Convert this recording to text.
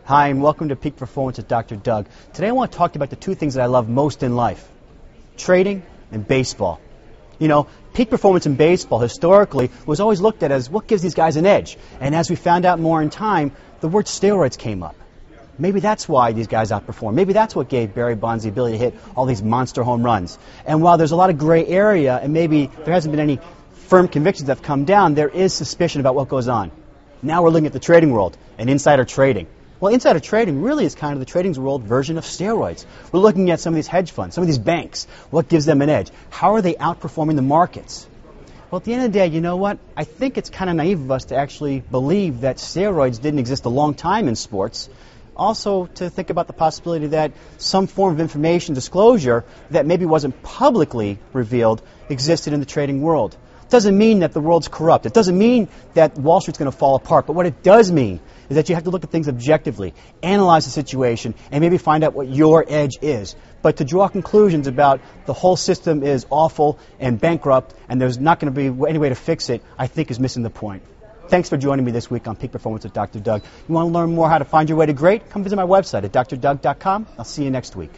Hi, and welcome to Peak Performance with Dr. Doug. Today I want to talk to you about the two things that I love most in life, trading and baseball. You know, peak performance in baseball historically was always looked at as what gives these guys an edge. And as we found out more in time, the word steroids came up. Maybe that's why these guys outperform. Maybe that's what gave Barry Bonds the ability to hit all these monster home runs. And while there's a lot of gray area and maybe there hasn't been any firm convictions that have come down, there is suspicion about what goes on. Now we're looking at the trading world and insider trading. Well, insider trading really is kind of the trading world version of steroids. We're looking at some of these hedge funds, some of these banks. What gives them an edge? How are they outperforming the markets? Well, at the end of the day, you know what? I think it's kind of naive of us to actually believe that steroids didn't exist a long time in sports. Also, to think about the possibility that some form of information disclosure that maybe wasn't publicly revealed existed in the trading world. It doesn't mean that the world's corrupt. It doesn't mean that Wall Street's going to fall apart. But what it does mean is that you have to look at things objectively, analyze the situation, and maybe find out what your edge is. But to draw conclusions about the whole system is awful and bankrupt and there's not going to be any way to fix it, I think is missing the point. Thanks for joining me this week on Peak Performance with Dr. Doug. You want to learn more how to find your way to great? Come visit my website at drdoug.com. I'll see you next week.